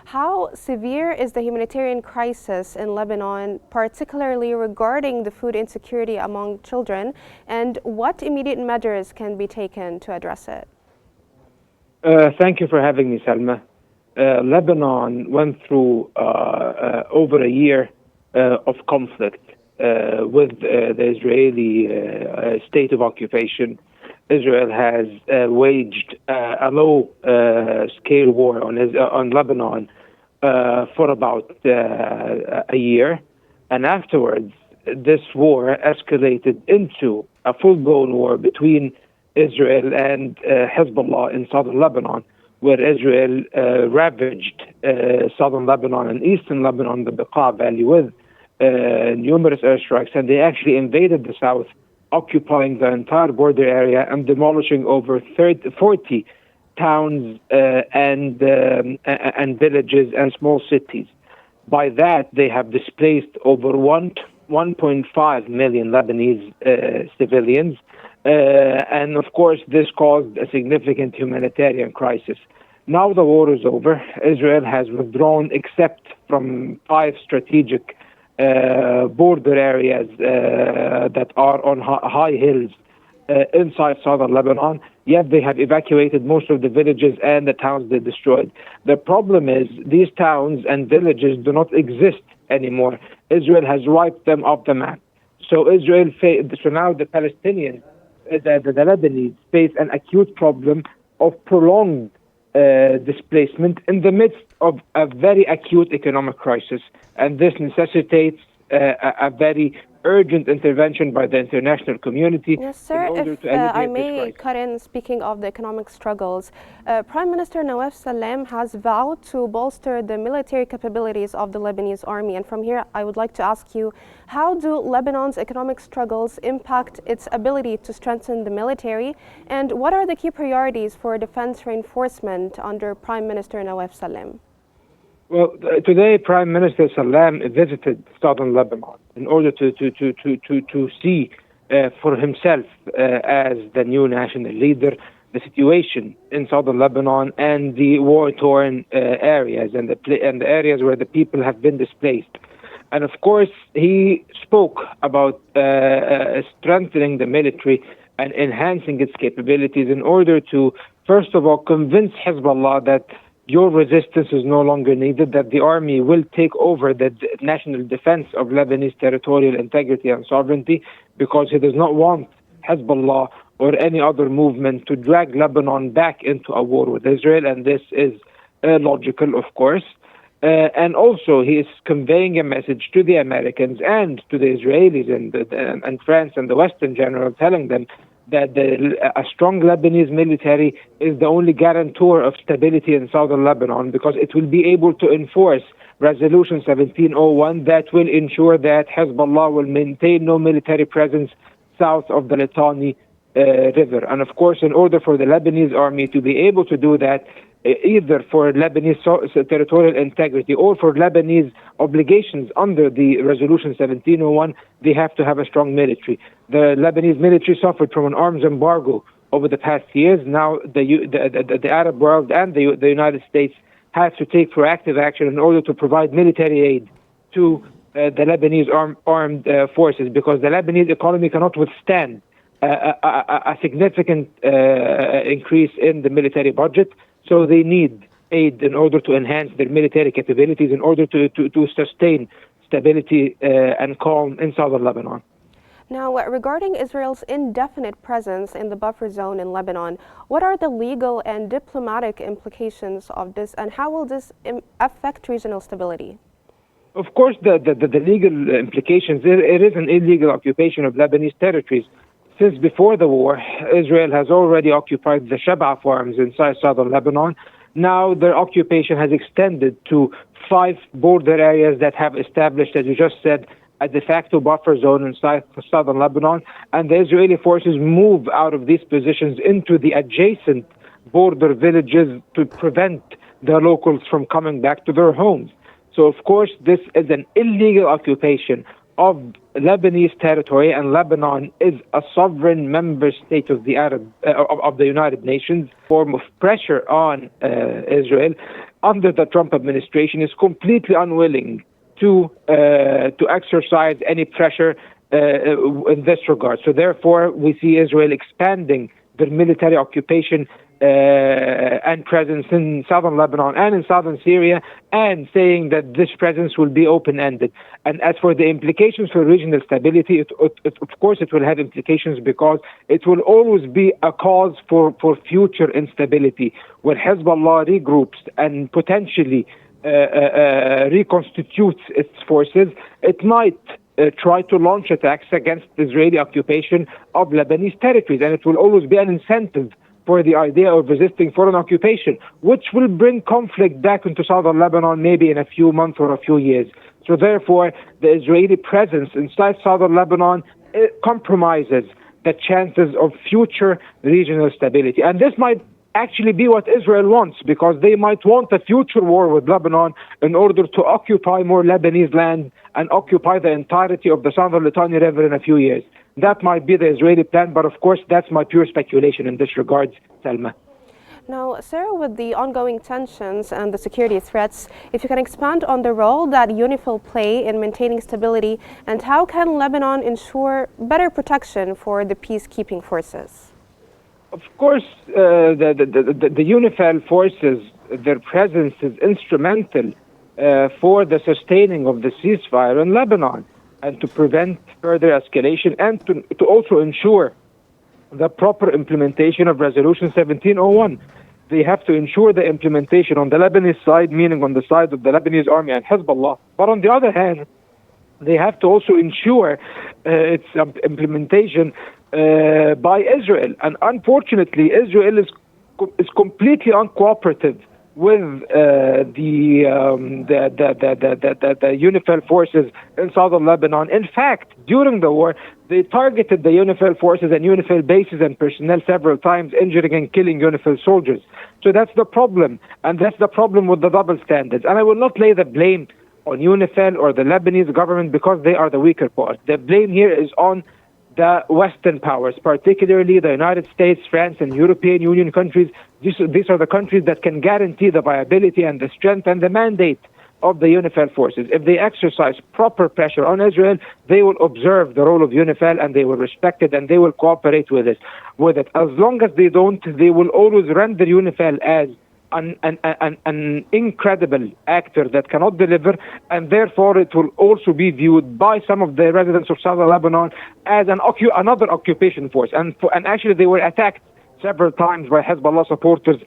How severe is the humanitarian crisis in Lebanon, particularly regarding the food insecurity among children, and what immediate measures can be taken to address it? Thank you for having me, Salma. Lebanon went through over a year of conflict with the Israeli state of occupation. Israel has waged a low-scale war on Lebanon for about a year, and afterwards, this war escalated into a full-blown war between Israel and Hezbollah in southern Lebanon, where Israel ravaged southern Lebanon and eastern Lebanon, the Bekaa Valley, with numerous airstrikes, and they actually invaded the south, occupying the entire border area and demolishing over 40 towns and villages and small cities. By that, they have displaced over 1.5 million Lebanese civilians. And of course, this caused a significant humanitarian crisis. Now the war is over. Israel has withdrawn except from 5 strategic border areas that are on high hills inside southern Lebanon, yet they have evacuated most of the villages and the towns they destroyed. The problem is these towns and villages do not exist anymore. Israel has wiped them off the map. So now the Palestinians, the Lebanese, face an acute problem of prolonged displacement in the midst of a very acute economic crisis. And this necessitates a very urgent intervention by the international community. Yes, sir. If I may cut in, speaking of the economic struggles, Prime Minister Nawaf Salam has vowed to bolster the military capabilities of the Lebanese army. And from here, I would like to ask you, how do Lebanon's economic struggles impact its ability to strengthen the military? And what are the key priorities for defense reinforcement under Prime Minister Nawaf Salam? Well, today Prime Minister Salam visited southern Lebanon in order to see for himself as the new national leader the situation in southern Lebanon and the war-torn areas and the areas where the people have been displaced. And of course, he spoke about strengthening the military and enhancing its capabilities in order to, first of all, convince Hezbollah that your resistance is no longer needed, that the army will take over the national defense of Lebanese territorial integrity and sovereignty, because he does not want Hezbollah or any other movement to drag Lebanon back into a war with Israel, and this is logical, of course. And also, he is conveying a message to the Americans and to the Israelis and France and the West in general, telling them that a strong Lebanese military is the only guarantor of stability in southern Lebanon, because it will be able to enforce Resolution 1701 that will ensure that Hezbollah will maintain no military presence south of the Litani River. And of course, in order for the Lebanese army to be able to do that, either for Lebanese territorial integrity or for Lebanese obligations under the Resolution 1701, they have to have a strong military. The Lebanese military suffered from an arms embargo over the past years. Now the Arab world and the United States have to take proactive action in order to provide military aid to the Lebanese armed forces, because the Lebanese economy cannot withstand a significant increase in the military budget. So they need aid in order to enhance their military capabilities, in order to sustain stability and calm in southern Lebanon. Now, regarding Israel's indefinite presence in the buffer zone in Lebanon, what are the legal and diplomatic implications of this, and how will this affect regional stability? Of course, the legal implications, it is an illegal occupation of Lebanese territories. Since before the war, Israel has already occupied the Shaba farms inside southern Lebanon. Now their occupation has extended to 5 border areas that have established, as you just said, a de facto buffer zone inside southern Lebanon. And the Israeli forces move out of these positions into the adjacent border villages to prevent the locals from coming back to their homes. So, of course, this is an illegal occupation of Lebanese territory, and Lebanon is a sovereign member state of the United Nations. Form of pressure on Israel under the Trump administration is completely unwilling to exercise any pressure in this regard. So therefore, we see Israel expanding their military occupation and presence in southern Lebanon and in southern Syria, and saying that this presence will be open-ended. And as for the implications for regional stability, of course it will have implications, because it will always be a cause for future instability. When Hezbollah regroups and potentially reconstitutes its forces, it might try to launch attacks against the Israeli occupation of Lebanese territories, and it will always be an incentive for the idea of resisting foreign occupation, which will bring conflict back into southern Lebanon maybe in a few months or a few years. So therefore, the Israeli presence inside southern Lebanon compromises the chances of future regional stability. And this might actually be what Israel wants, because they might want a future war with Lebanon in order to occupy more Lebanese land and occupy the entirety of the southern Litani River in a few years. That might be the Israeli plan, but of course that's my pure speculation in this regard, Salma. Now, Sarah, with the ongoing tensions and the security threats, if you can expand on the role that UNIFIL play in maintaining stability, and how can Lebanon ensure better protection for the peacekeeping forces? Of course, the UNIFIL forces, their presence is instrumental for the sustaining of the ceasefire in Lebanon, and to prevent further escalation, and to also ensure the proper implementation of Resolution 1701. They have to ensure the implementation on the Lebanese side, meaning on the side of the Lebanese army and Hezbollah. But on the other hand, they have to also ensure its implementation by Israel. And unfortunately, Israel is completely uncooperative with the UNIFIL forces in southern Lebanon. In fact, during the war, they targeted the UNIFIL forces and UNIFIL bases and personnel several times, injuring and killing UNIFIL soldiers. So that's the problem, and that's the problem with the double standards. And I will not lay the blame on UNIFIL or the Lebanese government, because they are the weaker part. The blame here is on the Western powers, particularly the United States, France, and European Union countries. These are the countries that can guarantee the viability and the strength and the mandate of the UNIFIL forces. If they exercise proper pressure on Israel, they will observe the role of UNIFIL, and they will respect it, and they will cooperate with it. As long as they don't, they will always render UNIFIL as an incredible actor that cannot deliver, and therefore it will also be viewed by some of the residents of southern Lebanon as another occupation force. And actually they were attacked several times by Hezbollah supporters,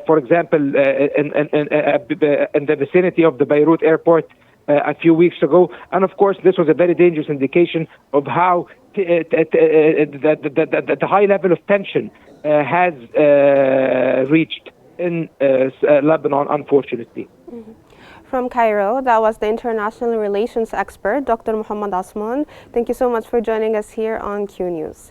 for example, in the vicinity of the Beirut airport a few weeks ago. And of course, this was a very dangerous indication of how the high level of tension has reached in Lebanon, unfortunately. Mm-hmm. From Cairo, that was the international relations expert, Dr. Mohamed Osman. Thank you so much for joining us here on Q News.